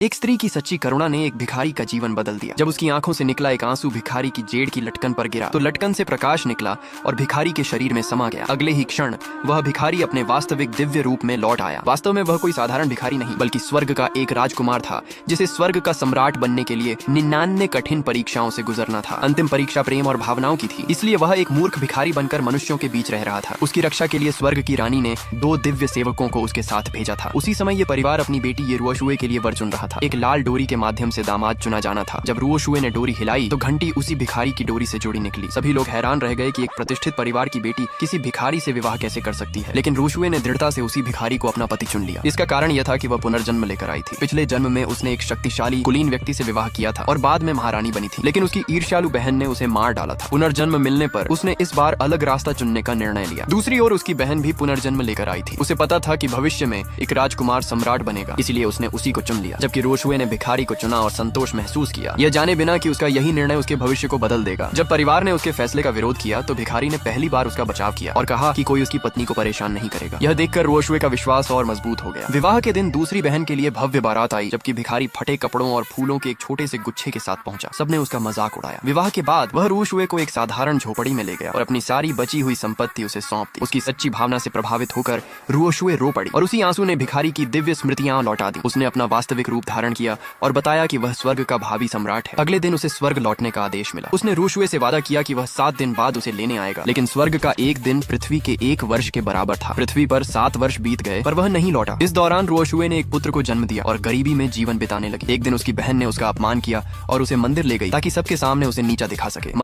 एक स्त्री की सच्ची करुणा ने एक भिखारी का जीवन बदल दिया। जब उसकी आंखों से निकला एक आंसू भिखारी की जेड़ की लटकन पर गिरा तो लटकन से प्रकाश निकला और भिखारी के शरीर में समा गया। अगले ही क्षण वह भिखारी अपने वास्तविक दिव्य रूप में लौट आया। वास्तव में वह कोई साधारण भिखारी नहीं बल्कि स्वर्ग का एक राजकुमार था, जिसे स्वर्ग का सम्राट बनने के लिए 99 कठिन परीक्षाओं से गुजरना था। अंतिम परीक्षा प्रेम और भावनाओं की थी, इसलिए वह एक मूर्ख भिखारी बनकर मनुष्यों के बीच रह रहा था। उसकी रक्षा के लिए स्वर्ग की रानी ने 2 दिव्य सेवकों को उसके साथ भेजा था। उसी समय ये परिवार अपनी बेटी येरुशुए के लिए वर चुन रहा था। एक लाल डोरी के माध्यम से दामाद चुना जाना था। जब रुओशुए ने डोरी हिलाई तो घंटी उसी भिखारी की डोरी से जुड़ी निकली। सभी लोग हैरान रह गए कि एक प्रतिष्ठित परिवार की बेटी किसी भिखारी से विवाह कैसे कर सकती है, लेकिन रुओशुए ने दृढ़ता से उसी भिखारी को अपना पति चुन लिया। इसका कारण यह था कि वह पुनर्जन्म लेकर आई थी। पिछले जन्म में उसने एक शक्तिशाली कुलीन व्यक्ति से विवाह किया था और बाद में महारानी बनी थी, लेकिन उसकी ईर्ष्यालु बहन ने उसे मार डाला था। पुनर्जन्म मिलने पर उसने इस बार अलग रास्ता चुनने का निर्णय लिया। दूसरी ओर उसकी बहन भी पुनर्जन्म लेकर आई थी। उसे पता था कि भविष्य में एक राजकुमार सम्राट बनेगा, इसलिए उसने उसी को चुन लिया। जबकि रुओशुए ने भिखारी को चुना और संतोष महसूस किया, यह जाने बिना कि उसका यही निर्णय उसके भविष्य को बदल देगा। जब परिवार ने उसके फैसले का विरोध किया तो भिखारी ने पहली बार उसका बचाव किया और कहा कि कोई उसकी पत्नी को परेशान नहीं करेगा। यह देखकर रुओशुए का विश्वास और मजबूत हो गया। विवाह के दिन दूसरी बहन के लिए भव्य बारात आई, जबकि भिखारी फटे कपड़ों और फूलों के एक छोटे से गुच्छे के साथ पहुंचा। सबने उसका मजाक उड़ाया। विवाह के बाद वह रुओशुए को एक साधारण झोपड़ी में ले गया और अपनी सारी बची हुई संपत्ति उसे सौंप दी। उसकी सच्ची भावना से प्रभावित होकर रुओशुए रो पड़ी और उसी आंसू ने भिखारी की दिव्य स्मृतियां लौटा दी। उसने अपना वास्तविक रूप धारण किया और बताया कि वह स्वर्ग का भावी सम्राट है। अगले दिन उसे स्वर्ग लौटने का आदेश मिला। उसने रुओशुए से वादा किया कि वह 7 दिन बाद उसे लेने आएगा, लेकिन स्वर्ग का एक दिन पृथ्वी के 1 वर्ष के बराबर था। पृथ्वी पर 7 वर्ष बीत गए पर वह नहीं लौटा। इस दौरान रुओशुए ने एक पुत्र को जन्म दिया और गरीबी में जीवन बिताने लगी। एक दिन उसकी बहन ने उसका अपमान किया और उसे मंदिर ले गई ताकि सबके सामने उसे नीचा दिखा सके।